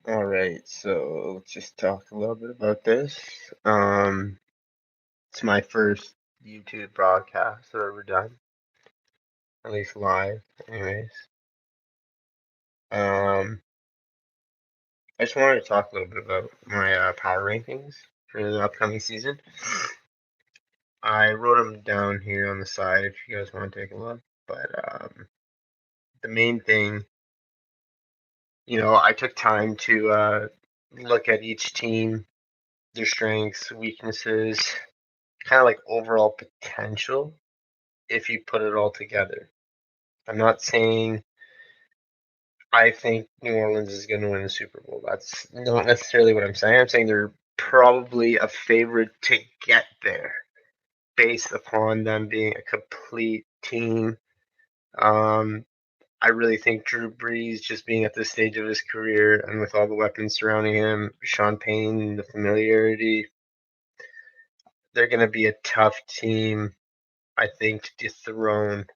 All right, so let's just talk a little bit about this. Um, it's my first YouTube broadcast I've ever done, at least live, anyways. I just wanted to talk a little bit about my power rankings for the upcoming season. I wrote them down here on the side if you guys want to take a look. But the main thing, I took time to look at each team, their strengths, weaknesses, kind of like overall potential if you put it all together. I'm not saying I think New Orleans is going to win the Super Bowl. That's not necessarily what I'm saying. I'm saying they're probably a favorite to get there based upon them being a complete team. Um, I really think Drew Brees, just being at this stage of his career and with all the weapons surrounding him, Sean Payne, the familiarity, they're going to be a tough team, I think, to dethrone.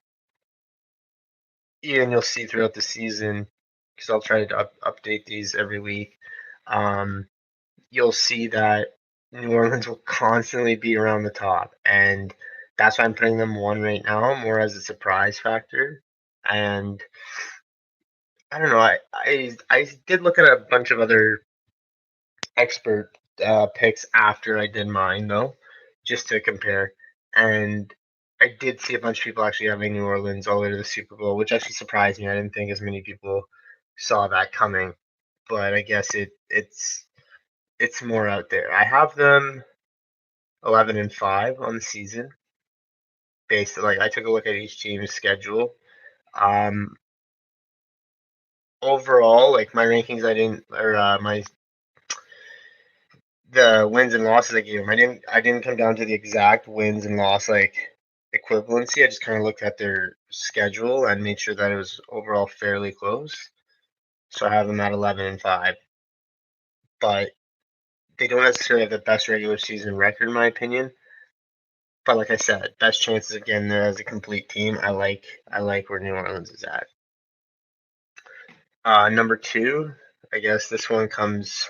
Even you'll see throughout the season, because I'll try to update these every week. Um, you'll see that New Orleans will constantly be around the top, and that's why I'm putting them one right now, more as a surprise factor. And I don't know, I did look at a bunch of other expert picks after I did mine though, just to compare, and I did see a bunch of people actually having New Orleans all the way to the Super Bowl, which actually surprised me. I didn't think as many people saw that coming, but I guess it's more out there. I have them 11-5 on the season. Based like I took a look at each team's schedule. Um, Overall, like my rankings, I didn't or my the wins and losses I gave them. I didn't come down to the exact wins and loss like equivalency. I just kind of looked at their schedule and made sure that it was overall fairly close. So I have them at 11-5, but they don't necessarily have the best regular season record in my opinion. But like I said, best chances of getting there as a complete team. I like where New Orleans is at. Number two, I guess this one comes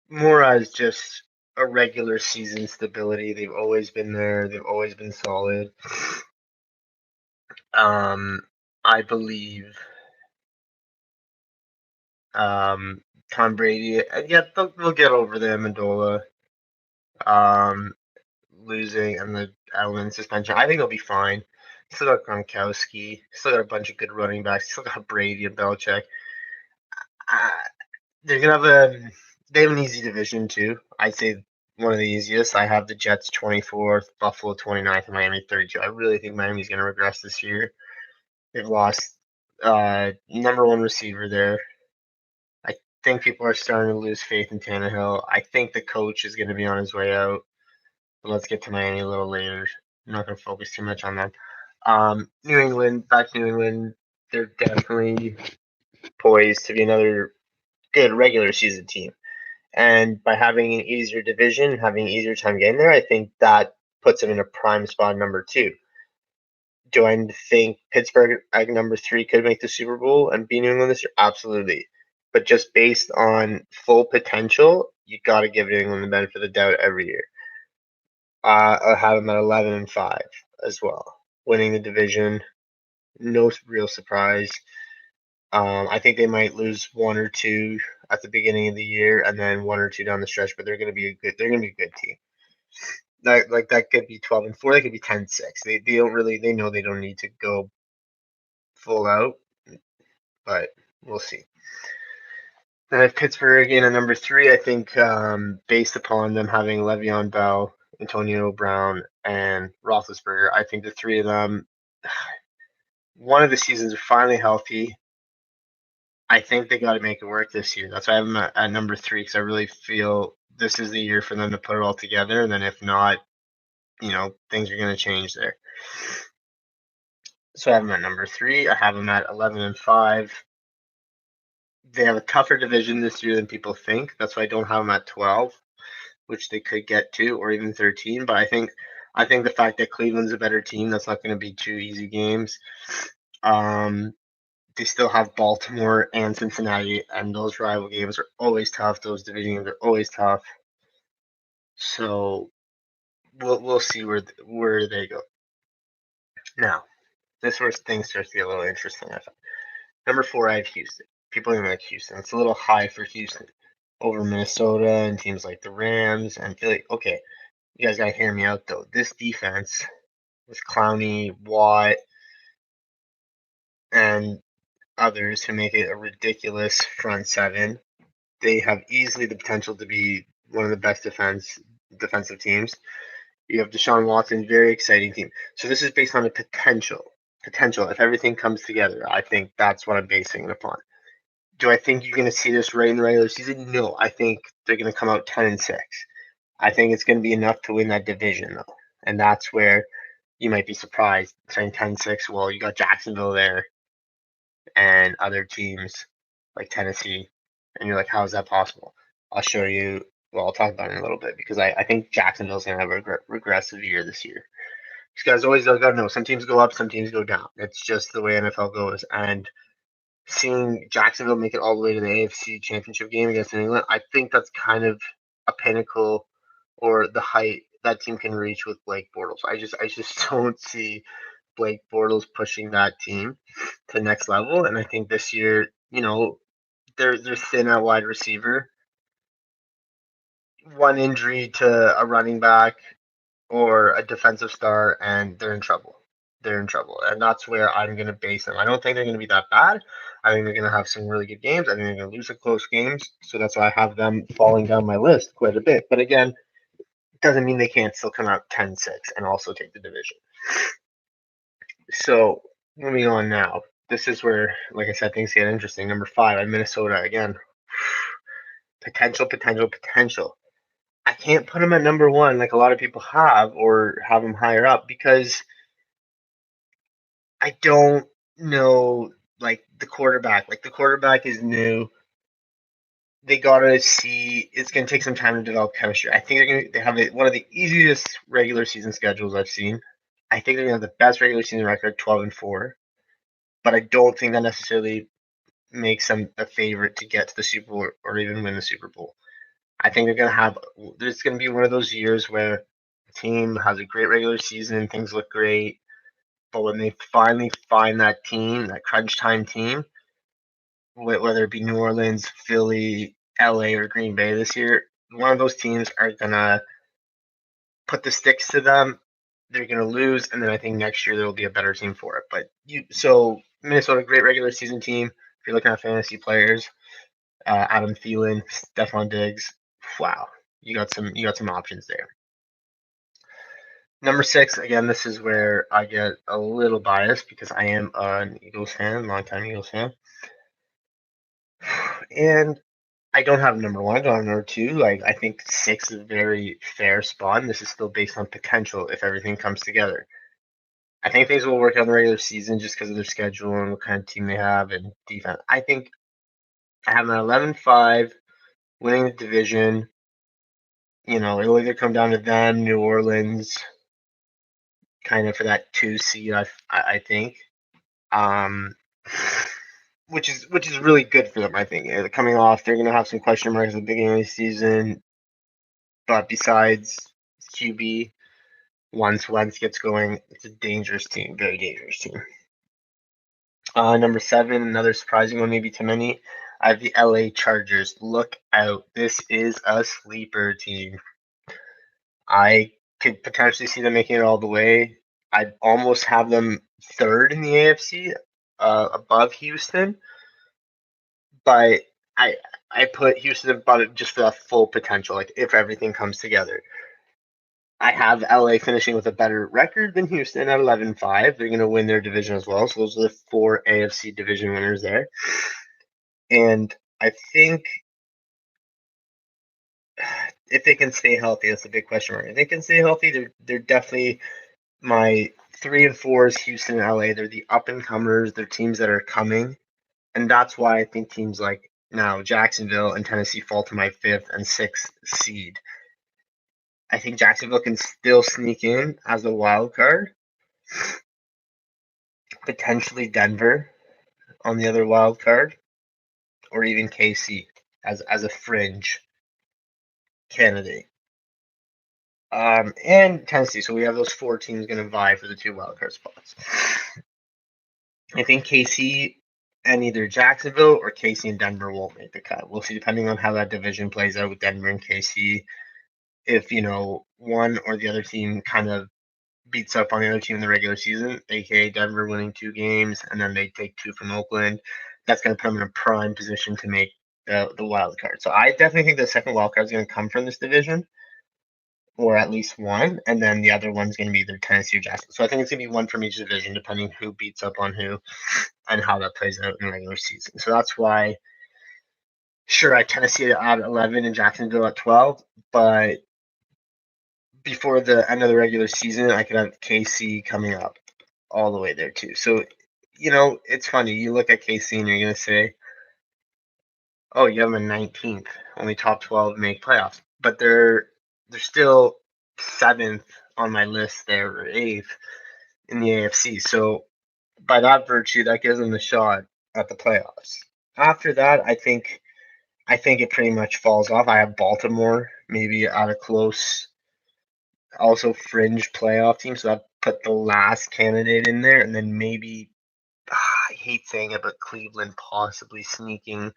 more as just a regular season stability. They've always been there. They've always been solid. Um, I believe um, Tom Brady. Yeah, they'll get over the Amendola um, losing and the Allen suspension. I think they'll be fine. Still got Gronkowski. Still got a bunch of good running backs. Still got Brady and Belichick. Uh, they're gonna have they have an easy division too. I'd say one of the easiest. I have the Jets 24th, Buffalo 29th, and Miami 32. I really think Miami's gonna regress this year. They've lost number one receiver there. I think people are starting to lose faith in Tannehill. I think the coach is going to be on his way out. But let's get to Miami a little later. I'm not going to focus too much on them. New England, back to New England, they're definitely poised to be another good regular season team. And by having an easier division, having an easier time getting there, I think that puts them in a prime spot number two. Do I think Pittsburgh at number three could make the Super Bowl and be New England this year? Absolutely. But just based on full potential, you got to give New England the benefit of the doubt every year. I have them at 11-5 as well, winning the division. No real surprise. I think they might lose one or two at the beginning of the year, and then one or two down the stretch. But they're going to be a good. They're going to be a good team. That could be 12-4. They could be 10-6. They don't really. They know they don't need to go full out, but we'll see. Then I have Pittsburgh in at number three. I think based upon them having Le'Veon Bell, Antonio Brown, and Roethlisberger, I think the three of them, one of the seasons are finally healthy. I think they got to make it work this year. That's why I have them at number three because I really feel this is the year for them to put it all together. And then if not, things are going to change there. So I have them at number three. I have them at 11-5. They have a tougher division this year than people think. That's why I don't have them at 12, which they could get to, or even 13. But I think the fact that Cleveland's a better team, that's not going to be two easy games. Um, they still have Baltimore and Cincinnati, and those rival games are always tough. Those division games are always tough. So we'll see where they go. Now, this is where things start to get a little interesting. I thought. Number 4, I have Houston. People even like Houston. It's a little high for Houston over Minnesota and teams like the Rams. And I feel like, okay, you guys gotta hear me out though. This defense with Clowney, Watt, and others who make it a ridiculous front seven, they have easily the potential to be one of the best defensive teams. You have Deshaun Watson, very exciting team. So this is based on the potential. Potential. If everything comes together, I think that's what I'm basing it upon. Do I think you're going to see this right in the regular season? No. I think they're going to come out 10-6. I think it's going to be enough to win that division, though. And that's where you might be surprised saying 10-6. Well, you got Jacksonville there and other teams like Tennessee. And you're like, how is that possible? I'll show you. Well, I'll talk about it in a little bit because I think Jacksonville's going to have a regressive year this year. These guys always got to know some teams go up, some teams go down. It's just the way NFL goes. And seeing Jacksonville make it all the way to the AFC Championship game against New England, I think that's kind of a pinnacle or the height that team can reach with Blake Bortles. I just don't see Blake Bortles pushing that team to the next level. And I think this year, they're thin at wide receiver. One injury to a running back or a defensive star, and they're in trouble. They're in trouble. And that's where I'm going to base them. I don't think they're going to be that bad. I think they're going to have some really good games. I think they're going to lose some close games. So that's why I have them falling down my list quite a bit. But again, it doesn't mean they can't still come out 10-6 and also take the division. So moving on now. This is where, like I said, things get interesting. Number 5, I have Minnesota again. Potential. I can't put them at number 1 like a lot of people have or have them higher up because I don't know like the quarterback. Like the quarterback is new. They gotta see. It's gonna take some time to develop chemistry. I think they have one of the easiest regular season schedules I've seen. I think they're gonna have the best regular season record, 12-4. But I don't think that necessarily makes them a favorite to get to the Super Bowl or even win the Super Bowl. I think there's going to be one of those years where the team has a great regular season and things look great. But when they finally find that team, that crunch time team, whether it be New Orleans, Philly, LA, or Green Bay this year, one of those teams are going to put the sticks to them. They're going to lose. And then I think next year there will be a better team for it. So Minnesota, great regular season team. If you're looking at fantasy players, Adam Thielen, Stephon Diggs, wow, you got some options there. Number 6, again, this is where I get a little biased because I am an Eagles fan, longtime Eagles fan, and I don't have number 1. I don't have number 2. Like I think 6 is a very fair spot. And this is still based on potential if everything comes together. I think things will work out in the regular season just because of their schedule and what kind of team they have and defense. I think I have an 11-5 winning the division. It'll either come down to them, New Orleans, kind of for that 2 seed. I think, which is really good for them. I think coming off, they're going to have some question marks at the beginning of the season, but besides QB, once Wentz gets going, it's a dangerous team, very dangerous team. Number 7, another surprising one, maybe to many. I have the LA Chargers. Look out. This is a sleeper team. I could potentially see them making it all the way. I'd almost have them 3rd in the AFC, above Houston. But I put Houston above it just for that full potential, like if everything comes together. I have LA finishing with a better record than Houston at 11-5. They're going to win their division as well. So those are the 4 AFC division winners there. And I think if they can stay healthy, that's a big question mark. If they can stay healthy, they're definitely my 3 and 4 is Houston and LA. They're the up and comers. They're teams that are coming. And that's why I think teams like now Jacksonville and Tennessee fall to my 5th and 6th seed. I think Jacksonville can still sneak in as a wild card. Potentially Denver. on the other wild card, or even KC as a fringe candidate. And Tennessee. So we have those 4 teams going to vie for the 2 wildcard spots. I think KC and either Jacksonville or KC and Denver won't make the cut. We'll see, depending on how that division plays out with Denver and KC. If, one or the other team kind of beats up on the other team in the regular season, aka Denver winning 2 games, and then they take 2 from Oakland, that's going to put them in a prime position to make the wild card. So I definitely think the second wild card is going to come from this division, or at least one, and then the other one's going to be either Tennessee or Jacksonville. So I think it's going to be one from each division, depending who beats up on who and how that plays out in the regular season. So that's why, sure, I Tennessee at 11 and Jacksonville at 12, but before the end of the regular season, I could have KC coming up all the way there too. So, it's funny. You look at KC and you're going to say, oh, you have them in 19th, only top 12 make playoffs, but they're still 7th on my list there, or 8th in the AFC. So by that virtue, that gives them the shot at the playoffs. After that, I think it pretty much falls off. I have Baltimore maybe at a close, also fringe playoff team. So I put the last candidate in there, and then maybe, I hate saying it, but Cleveland possibly sneaking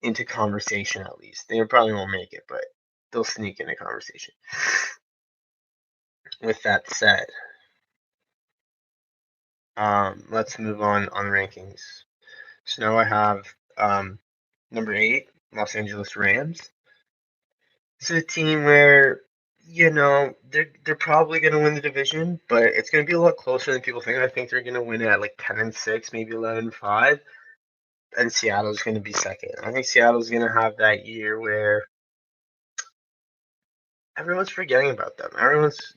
into conversation at least. They probably won't make it, but they'll sneak into conversation. With that said, let's move on rankings. So now I have number 8, Los Angeles Rams. It's a team where, they're probably going to win the division, but it's going to be a lot closer than people think. I think they're going to win it at like 10-6, maybe 11-5, and Seattle's going to be second. I think Seattle's going to have that year where everyone's forgetting about them. Everyone's,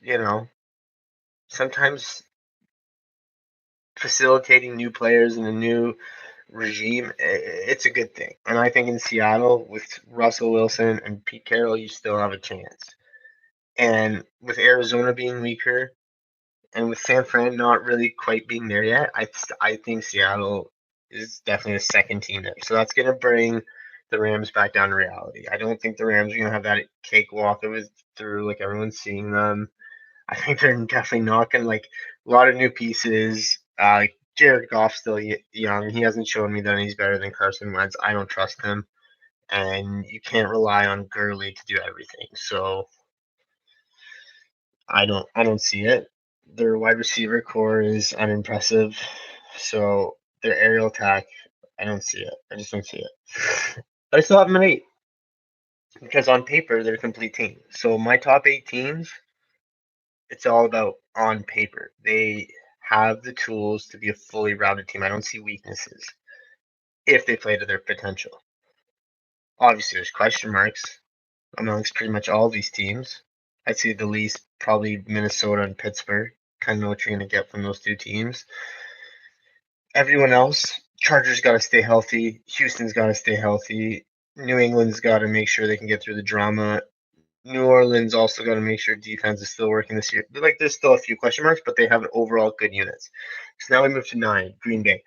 sometimes facilitating new players in a new regime, it's a good thing. And I think in Seattle, with Russell Wilson and Pete Carroll, you still have a chance. And with Arizona being weaker, and with San Fran not really quite being there yet, I think Seattle is definitely a second team there. So that's going to bring the Rams back down to reality. I don't think the Rams are going to have that cakewalk that was through, like everyone's seeing them. I think they're definitely not going to, like, a lot of new pieces. Jared Goff's still young. He hasn't shown me that he's better than Carson Wentz. I don't trust him. And you can't rely on Gurley to do everything. So I don't see it. Their wide receiver core is unimpressive. So their aerial attack, I don't see it. I just don't see it. But I still have them at 8. Because on paper, they're a complete team. So my top 8 teams, it's all about on paper. They have the tools to be a fully rounded team. I don't see weaknesses if they play to their potential. Obviously, there's question marks amongst pretty much all these teams. I'd say the least probably Minnesota and Pittsburgh. Kind of know what you're going to get from those 2 teams. Everyone else, Chargers got to stay healthy. Houston's got to stay healthy. New England's got to make sure they can get through the drama. New Orleans also got to make sure defense is still working this year. Like, there's still a few question marks, but they have overall good units. So now we move to 9, Green Bay.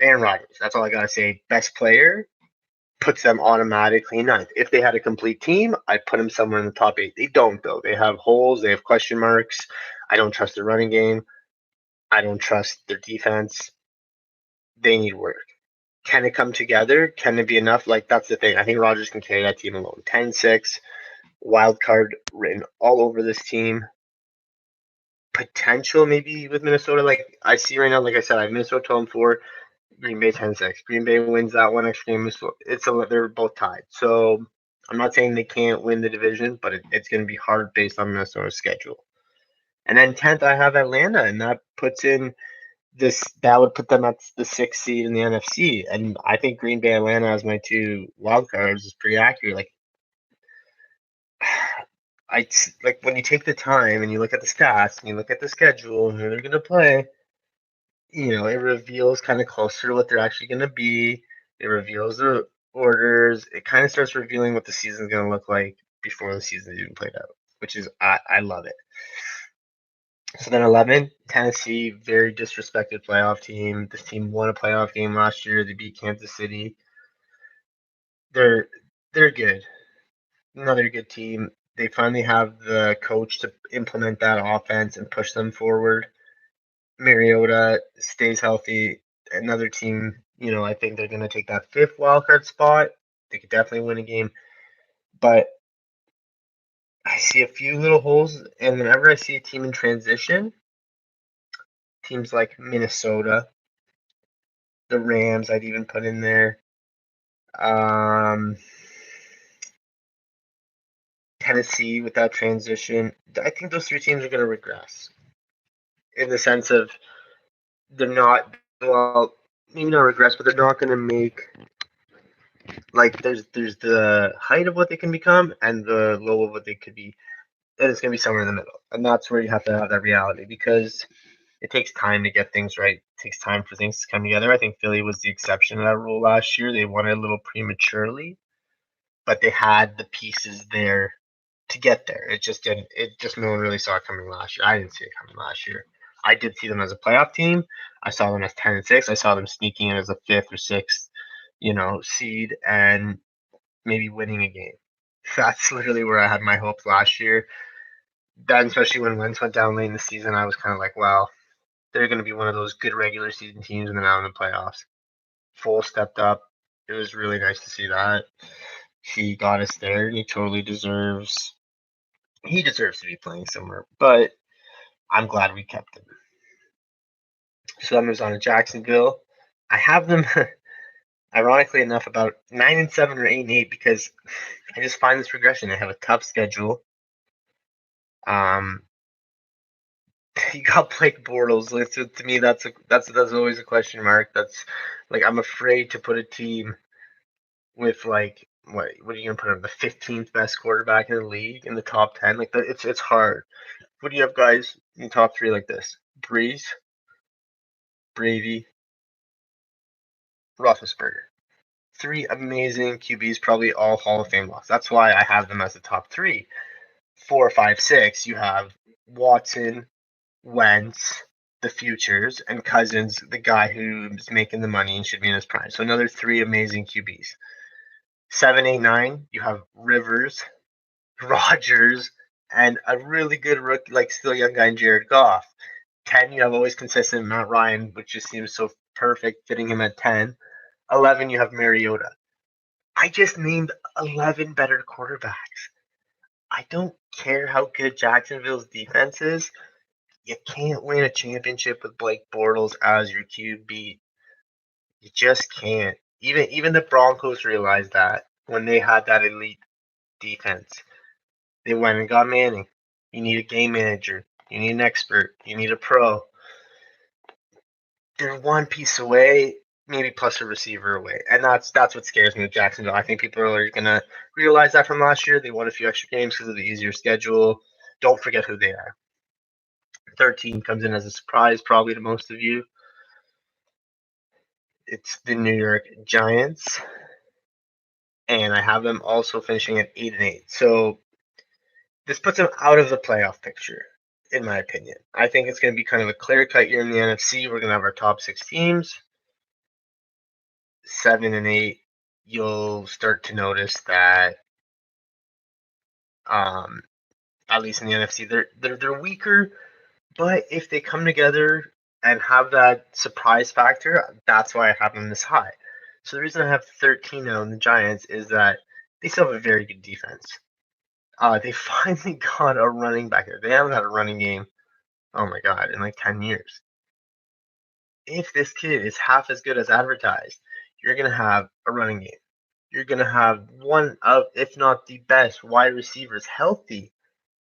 Aaron Rodgers. That's all I got to say. Best player puts them automatically in 9th. If they had a complete team, I'd put them somewhere in the top 8. They don't, though. They have holes. They have question marks. I don't trust their running game. I don't trust their defense. They need work. Can it come together? Can it be enough? Like, that's the thing. I think Rodgers can carry that team alone. 10-6. Wild card written all over this team. Potential maybe with Minnesota. Like, I see right now, like I said, I have Minnesota 12-4, Green Bay 10-6. Green Bay wins that one extra game. They're both tied. So I'm not saying they can't win the division, but it's going to be hard based on Minnesota's schedule. And then 10th, I have Atlanta, and that would put them at the 6th seed in the NFC. And I think Green Bay, Atlanta as my 2 wild cards is pretty accurate. Like when you take the time and you look at the stats and you look at the schedule and who they're going to play, it reveals kind of closer to what they're actually going to be. It reveals the orders. It kind of starts revealing what the season's going to look like before the season's even played out, which is, I love it. So then 11, Tennessee, very disrespected playoff team. This team won a playoff game last year. They beat Kansas City. They're they're good. Another good team. They finally have the coach to implement that offense and push them forward. Mariota stays healthy. Another team, I think they're going to take that fifth wildcard spot. They could definitely win a game. But I see a few little holes, and whenever I see a team in transition, teams like Minnesota, the Rams, I'd even put in there. Tennessee with that transition. I think those three teams are going to regress in the sense of they're not, well, maybe not regress, but they're not going to make, like, there's the height of what they can become and the low of what they could be, and it's going to be somewhere in the middle. And that's where you have to have that reality, because it takes time to get things right. It takes time for things to come together. I think Philly was the exception to that rule last year. They won it a little prematurely, but they had the pieces there to get there. It just didn't. It just no one really saw it coming last year. I didn't see it coming last year. I did see them as a playoff team. I saw them as 10-6. I saw them sneaking in as a fifth or sixth, seed and maybe winning a game. That's literally where I had my hopes last year. Then, especially when Wentz went down late in the season, I was kind of like, well, they're going to be one of those good regular season teams, and then out in the playoffs. Full stepped up. It was really nice to see that. He got us there, and he totally deserves. He deserves to be playing somewhere, but I'm glad we kept him. So that moves on to Jacksonville. I have them, ironically enough, about 9-7 or 8-8 because I just find this regression. They have a tough schedule. You got Blake Bortles. To me, that's always a question mark. That's like, I'm afraid to put a team with, like, what are you gonna put him, the 15th best quarterback in the league in the top 10? Like, it's hard. What do you have guys in the top three like this? Breeze, Brady, Roethlisberger. Three amazing QBs, probably all Hall of Fame locks. That's why I have them as the top three. 4, 5, 6, you have Watson, Wentz, the futures, and Cousins, the guy who's making the money and should be in his prime. So another three amazing QBs. 7, 8, 9, you have Rivers, Rodgers, and a really good rookie, like still young guy in Jared Goff. 10, you have always consistent Matt Ryan, which just seems so perfect, fitting him at 10. 11, you have Mariota. I just named 11 better quarterbacks. I don't care how good Jacksonville's defense is. You can't win a championship with Blake Bortles as your QB. You just can't. Even the Broncos realized that when they had that elite defense. They went and got Manning. You need a game manager. You need an expert. You need a pro. They're one piece away, maybe plus a receiver away, and that's what scares me with Jacksonville. I think people are gonna realize that from last year. They won a few extra games because of the easier schedule. Don't forget who they are. 13 comes in as a surprise, probably to most of you. It's the New York Giants, and I have them also finishing at 8-8. So this puts them out of the playoff picture, in my opinion. I think it's going to be kind of a clear-cut year in the NFC. We're going to have our top 6 teams. 7 and 8, you'll start to notice that, at least in the NFC, they're weaker. But if they come together and have that surprise factor, that's why I have them this high. So the reason I have 13 now in the Giants is that they still have a very good defense. They finally got a running back there. They haven't had a running game, oh my God, in like 10 years. If this kid is half as good as advertised, you're going to have a running game. You're going to have one of, if not the best, wide receivers healthy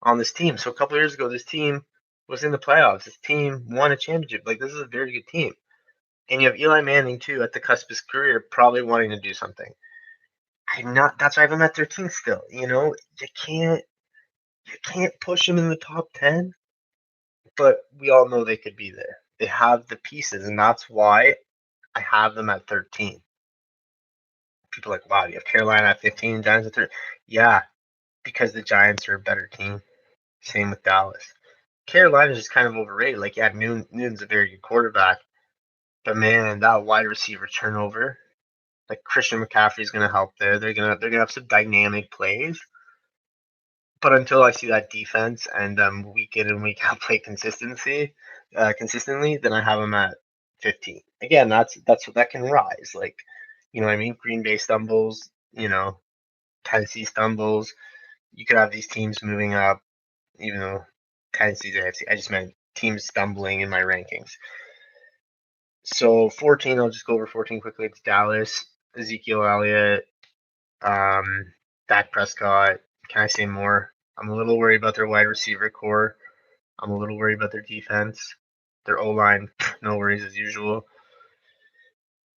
on this team. So a couple years ago, this team was in the playoffs. This team won a championship. Like, this is a very good team. And you have Eli Manning, too, at the cusp of his career, probably wanting to do something. That's why I have him at 13 still. You can't push him in the top 10, but we all know they could be there. They have the pieces, and that's why I have them at 13. People are like, wow, you have Carolina at 15, Giants at 13. Yeah, because the Giants are a better team. Same with Dallas. Carolina's just kind of overrated. Like, yeah, Noon's a very good quarterback, but man, that wide receiver turnover, like Christian McCaffrey's going to help there. They're gonna have some dynamic plays. But until I see that defense and week in and week out play consistently, then I have them at 15. Again, that can rise. Like, you know what I mean? Green Bay stumbles, Tennessee stumbles. You could have these teams moving up, even though Tennessee's AFC. I just meant teams stumbling in my rankings. So 14, I'll just go over 14 quickly. It's Dallas, Ezekiel Elliott, Dak Prescott. Can I say more? I'm a little worried about their wide receiver core. I'm a little worried about their defense. Their O-line, no worries as usual.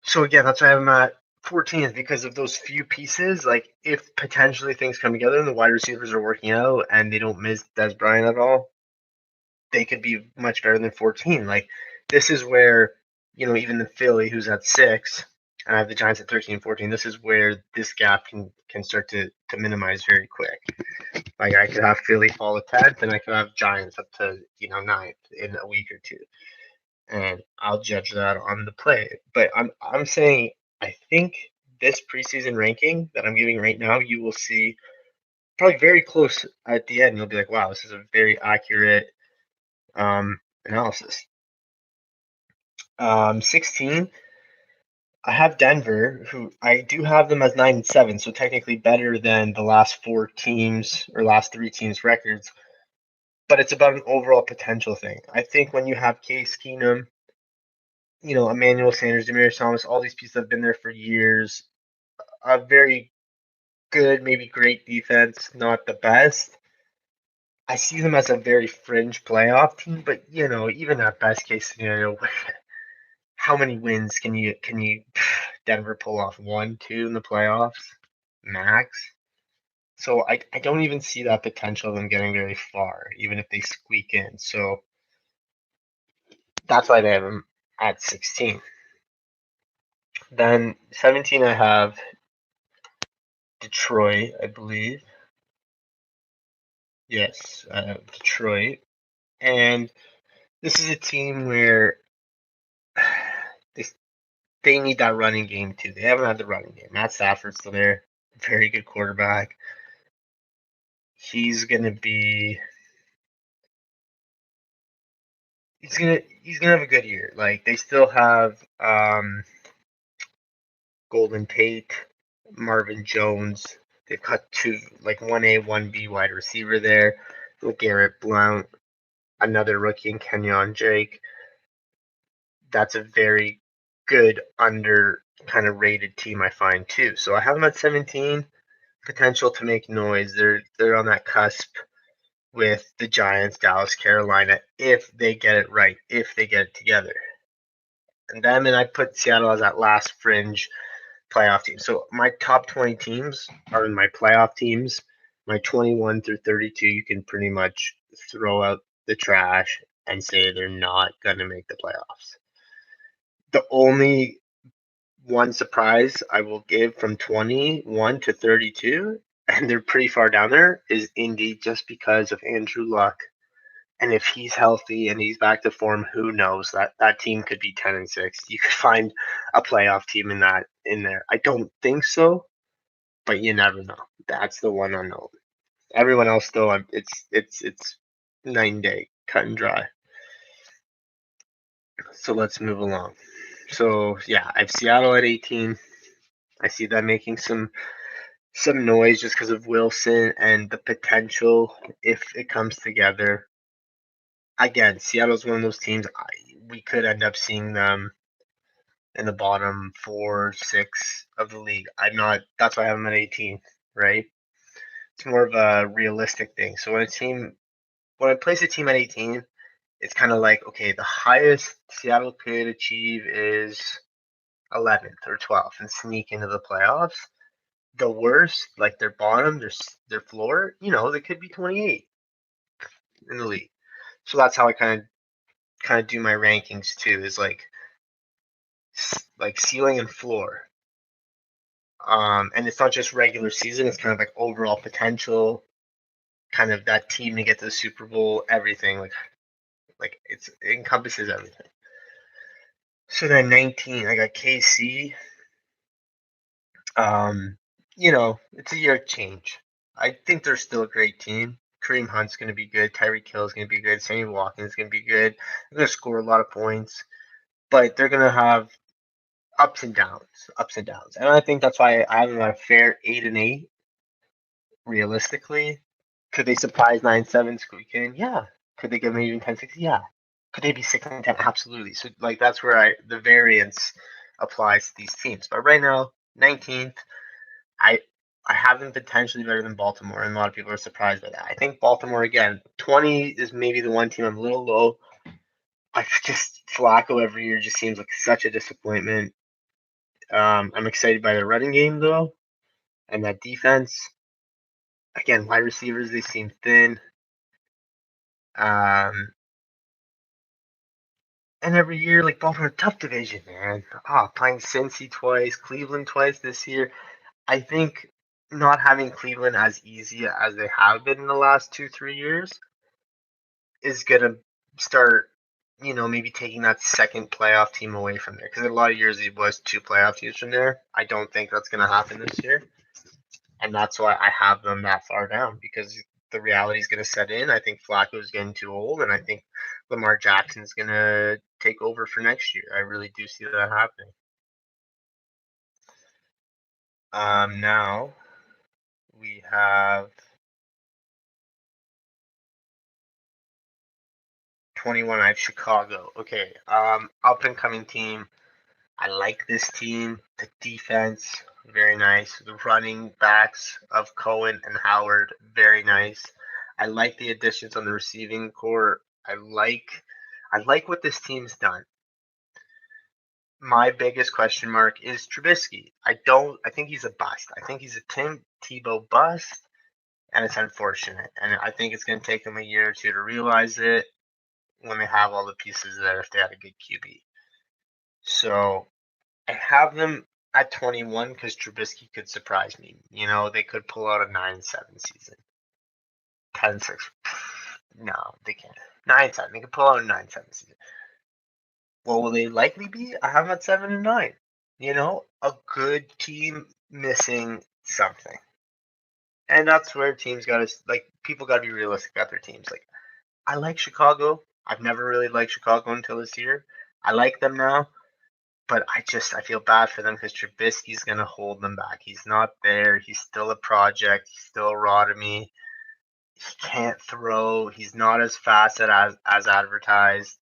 So again, that's why I'm at 14 is because of those few pieces. Like, if potentially things come together and the wide receivers are working out and they don't miss Des Bryant at all, they could be much better than 14. Like, this is where, even the Philly, who's at 6, and I have the Giants at 13 and 14, this is where this gap can start to minimize very quick. Like, I could have Philly fall to 10th, and I could have Giants up to, 9th in a week or two. And I'll judge that on the play. But I'm saying I think this preseason ranking that I'm giving right now, you will see probably very close at the end. You'll be like, wow, this is a very accurate analysis. 16, I have Denver, who I do have them as 9 and 7, so technically better than the last 4 teams or last 3 teams' records. But it's about an overall potential thing. I think when you have Case Keenum, Emmanuel Sanders, Demaryius Thomas, all these pieces have been there for years. A very good, maybe great defense, not the best. I see them as a very fringe playoff team, but even that best case scenario, how many wins can you Denver pull off? 1, 2 in the playoffs max. So I don't even see that potential of them getting very far, even if they squeak in. So that's why they have them at 16. Then 17, I have Detroit, I believe. Yes, Detroit. And this is a team where they they need that running game too. They haven't had the running game. Matt Stafford's still there, very good quarterback. He's gonna be he's gonna have a good year. Like, they still have Golden Tate, Marvin Jones. They've got 2 like 1A, 1B wide receiver there. Garrett Blount, another rookie in Kenyon Drake. That's a very good under kind of rated team, I find, too. So I have them at 17, potential to make noise. They're on that cusp with the Giants, Dallas, Carolina, if they get it right, if they get it together. And then I put Seattle as that last fringe playoff team. So my top 20 teams are in my playoff teams. My 21 through 32, you can pretty much throw out the trash and say they're not going to make the playoffs. The only one surprise I will give from 21 to 32, and they're pretty far down there, is Indy, just because of Andrew Luck. And if he's healthy and he's back to form, who knows? That team could be 10 and 6. You could find a playoff team in there. I don't think so, but you never know. That's the one unknown. Everyone else, though, it's 9 day cut and dry. So let's move along. So yeah, I have Seattle at 18. I see them making some noise just because of Wilson and the potential if it comes together. Again, Seattle's one of those teams we could end up seeing them in the bottom 4, 6 of the league. That's why I have them at 18, right? It's more of a realistic thing. So when I place a team at 18, it's kind of like, okay, the highest Seattle could achieve is 11th or 12th and sneak into the playoffs. The worst, like their bottom, their floor, they could be 28 in the league. So that's how I kind of do my rankings too, is like ceiling and floor. And it's not just regular season, it's kind of like overall potential, kind of that team to get to the Super Bowl, everything. Like, Like it encompasses everything. So then 19, I got KC. It's a year of change. I think they're still a great team. Kareem Hunt's going to be good. Tyreek Hill's going to be good. Sammy Watkins going to be good. They're going to score a lot of points, but they're going to have ups and downs. And I think that's why I have them at a fair 8-8. Realistically, could they surprise 9-7 squeak in? Yeah. Could they give me even 10-6? Yeah. Could they be 6-10? Absolutely. So like that's where the variance applies to these teams. But right now, 19th. I have them potentially better than Baltimore, and a lot of people are surprised by that. I think Baltimore again, 20 is maybe the one team I'm a little low. I just Flacco every year just seems like such a disappointment. I'm excited by the running game though, and that defense. Again, wide receivers they seem thin. And every year, like Baltimore, tough division, man. Playing Cincy twice, Cleveland twice this year. I think not having Cleveland as easy as they have been in the last 2-3 years is gonna start, maybe taking that second playoff team away from there. Because a lot of years it was 2 playoff teams from there. I don't think that's gonna happen this year, and that's why I have them that far down because the reality is gonna set in. I think Flacco's getting too old, and I think Lamar Jackson's gonna take over for next year. I really do see that happening. Now we have 21. I have Chicago. Okay. Up and coming team. I like this team. The defense, very nice. The running backs of Cohen and Howard, very nice. I like the additions on the receiving core. I like what this team's done. My biggest question mark is Trubisky. I think he's a bust. I think he's a Tim Tebow bust, and it's unfortunate. And I think it's going to take them a year or two to realize it when they have all the pieces there if they had a good QB. So I have them at 21 because Trubisky could surprise me. They could pull out a 9-7 season. 10-6. No, they can't. 9-7. They could pull out a 9-7 season. What will they likely be? I have them at 7-9. A good team missing something. And that's where teams got to, people got to be realistic about their teams. Like, I like Chicago. I've never really liked Chicago until this year. I like them now. But I feel bad for them because Trubisky's going to hold them back. He's not there. He's still a project. He's still raw to me. He can't throw. He's not as fast as advertised.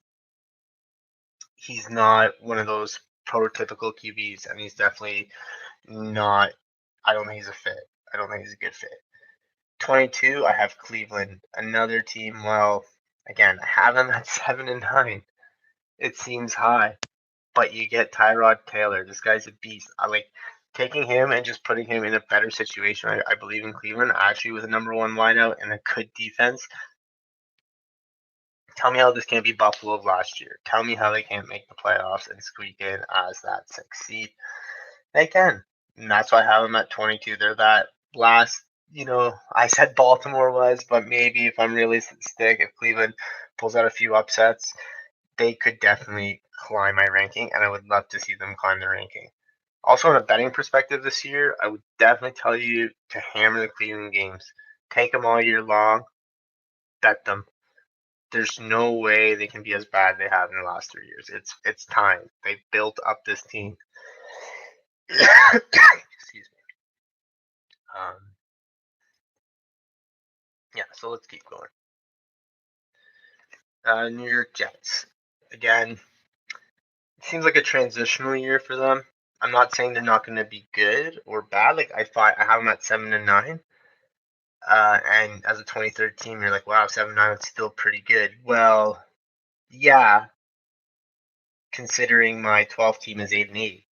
He's not one of those prototypical QBs, and he's definitely not. I don't think he's a fit. I don't think he's a good fit. 22, I have Cleveland, another team. Well, again, I have them at 7-9. It seems high. But you get Tyrod Taylor. This guy's a beast. I like taking him and just putting him in a better situation. I believe in Cleveland, actually, with a number one wideout and a good defense. Tell me how this can't be Buffalo of last year. Tell me how they can't make the playoffs and squeak in as that 6th seed. They can. And that's why I have them at 22. They're that last, I said Baltimore was, but maybe if I'm realistic, if Cleveland pulls out a few upsets, they could definitely climb my ranking, and I would love to see them climb the ranking. Also, on a betting perspective this year, I would definitely tell you to hammer the Cleveland games. Take them all year long. Bet them. There's no way they can be as bad as they have in the last 3 years. It's time. They built up this team. Excuse me. Yeah, so let's keep going. New York Jets. Again, it seems like a transitional year for them. I'm not saying they're not going to be good or bad. Like I have them at 7-9. And as a 23rd team, you're like, wow, 7-9 is still pretty good. Well, yeah, considering my 12th team is 8-8,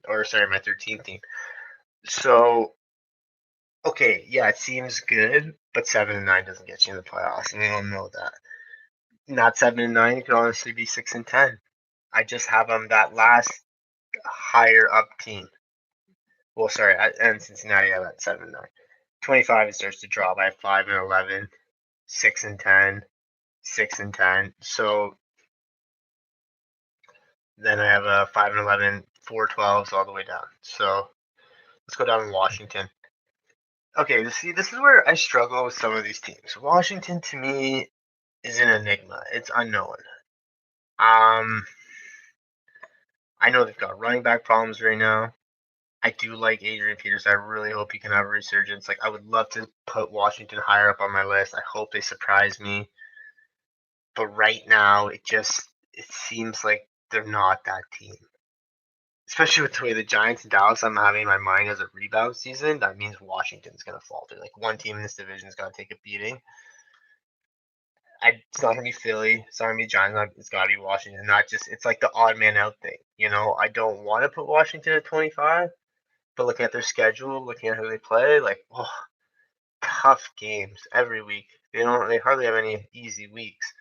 or sorry, my 13th team. So, okay, yeah, it seems good, but 7-9 doesn't get you in the playoffs, and we all know that. Not 7-9, it could honestly be 6-10. I just have them that last higher up team. Well, sorry, and Cincinnati I have at 7-9. 25 it starts to drop. I have 5-11, 6-10, 6-10. So then I have a 5-11, 4-12s all the way down. So let's go down to Washington. Okay, see, this is where I struggle with some of these teams. Washington, to me, is an enigma. It's unknown. I know they've got running back problems right now. I do like Adrian Peters. I really hope he can have a resurgence. Like, I would love to put Washington higher up on my list. I hope they surprise me. But right now, it seems like they're not that team. Especially with the way the Giants and Dallas I'm having in my mind as a rebound season, that means Washington's going to falter. Like, one team in this division is going to take a beating. It's not going to be Philly. It's not going to be Giants. It's got to be Washington. Not just, it's like the odd man out thing. You know, I don't want to put Washington at 25, but looking at their schedule, looking at who they play, like, oh, tough games every week. They hardly have any easy weeks.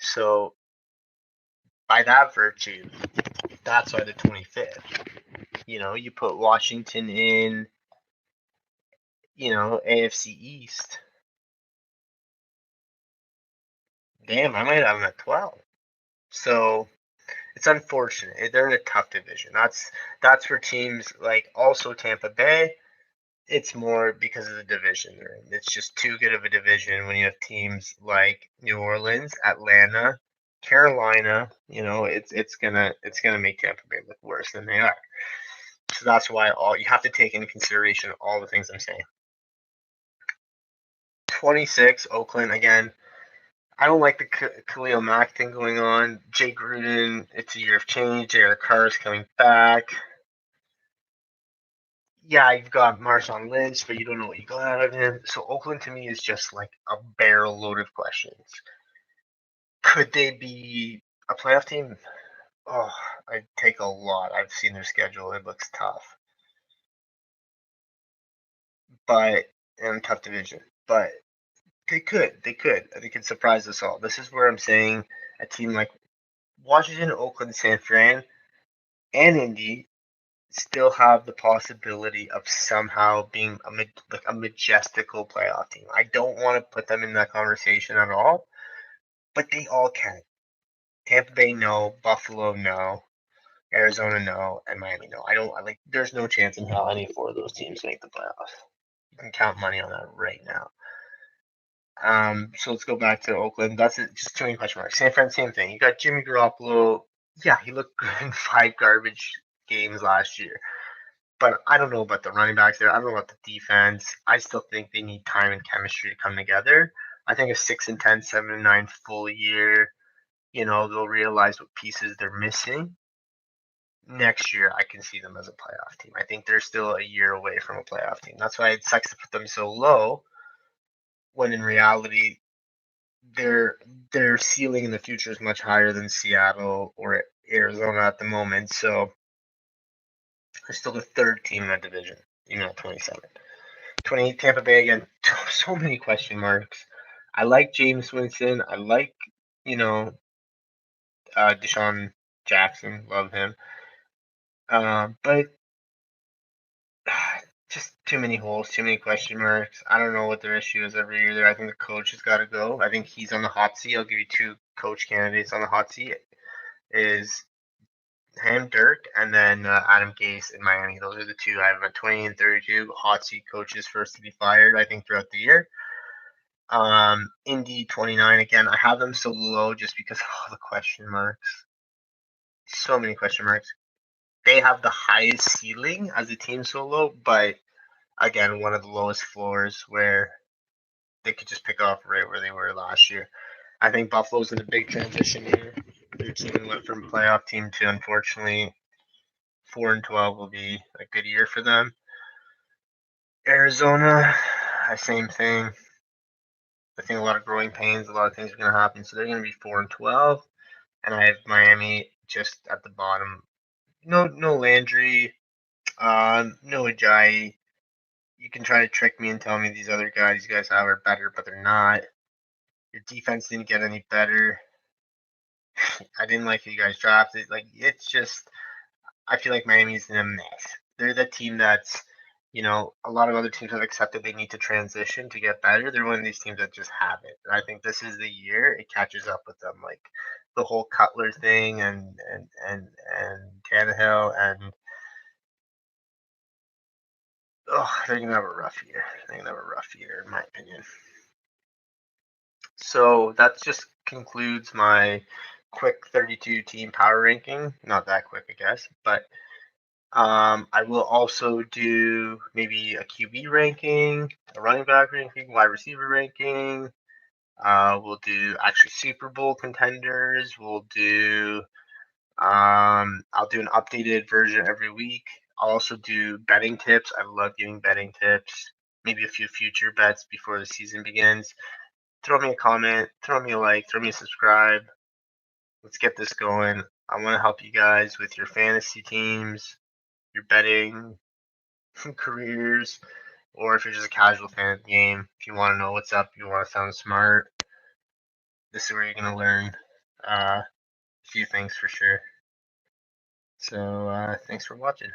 So by that virtue, that's why the 25th. You know, you put Washington in, AFC East. Damn, I might have them at 12. So it's unfortunate. They're in a tough division. That's for teams like also Tampa Bay. It's more because of the division they're in. It's just too good of a division when you have teams like New Orleans, Atlanta, Carolina. It's gonna make Tampa Bay look worse than they are. So that's why you have to take into consideration all the things I'm saying. 26, Oakland again. I don't like the Khalil Mack thing going on. Jay Gruden, it's a year of change. Derek Carr is coming back. Yeah, you've got Marshawn Lynch, but you don't know what you got out of him. So Oakland to me is just like a barrel load of questions. Could they be a playoff team? Oh, I'd take a lot. I've seen their schedule. It looks tough. And tough division. But they could. They could surprise us all. This is where I'm saying a team like Washington, Oakland, San Fran, and Indy still have the possibility of somehow being a majestical playoff team. I don't want to put them in that conversation at all, but they all can. Tampa Bay, no. Buffalo, no. Arizona, no. And Miami, no. I don't like. There's no chance in hell any four of those teams make the playoffs. You can count money on that right now. So let's go back to Oakland. That's it. Just too many question marks. San Fran, same thing. You got Jimmy Garoppolo. Yeah, he looked good in 5 garbage games last year. But I don't know about the running backs there. I don't know about the defense. I still think they need time and chemistry to come together. I think a 6-10, 7-9 full year, they'll realize what pieces they're missing. Next year, I can see them as a playoff team. I think they're still a year away from a playoff team. That's why it sucks to put them so low, when in reality, their ceiling in the future is much higher than Seattle or Arizona at the moment. So they're still the 3rd team in that division, even at 27. 28 Tampa Bay again. So many question marks. I like James Winston. I like, Deshaun Jackson. Love him. But just too many holes, too many question marks. I don't know what their issue is every year there. I think the coach has got to go. I think he's on the hot seat. I'll give you 2 coach candidates on the hot seat. Is him, Dirk, and then Adam Gase in Miami. Those are the 2 I have at 20 and 32 hot seat coaches first to be fired, I think, throughout the year. Indy 29 again. I have them so low just because of all the question marks. So many question marks. They have the highest ceiling as a team so low, but again, one of the lowest floors where they could just pick off right where they were last year. I think Buffalo's in a big transition here. Their team went from playoff team to, unfortunately, 4-12 will be a good year for them. Arizona, same thing. I think a lot of growing pains, a lot of things are going to happen. So they're going to be 4-12, and I have Miami just at the bottom. No Landry, no Ajayi. You can try to trick me and tell me these other guys you guys have are better, but they're not. Your defense didn't get any better. I didn't like who you guys drafted. Like, it's just, I feel like Miami's in a mess. They're the team that's a lot of other teams have accepted they need to transition to get better. They're one of these teams that just have it. And I think this is the year it catches up with them. Like the whole Cutler thing and Tannehill and they're gonna have a rough year. They're gonna have a rough year, in my opinion. So that just concludes my quick 32 team power ranking. Not that quick, I guess, but I will also do maybe a QB ranking, a running back ranking, wide receiver ranking. We'll do actually Super Bowl contenders. We'll do I'll do an updated version every week. I'll also do betting tips. I love giving betting tips. Maybe a few future bets before the season begins. Throw me a comment, throw me a like, throw me a subscribe. Let's get this going. I want to help you guys with your fantasy teams, your betting careers, or if you're just a casual fan of the game. If you want to know what's up, you want to sound smart, this is where you're going to learn a few things for sure. So thanks for watching.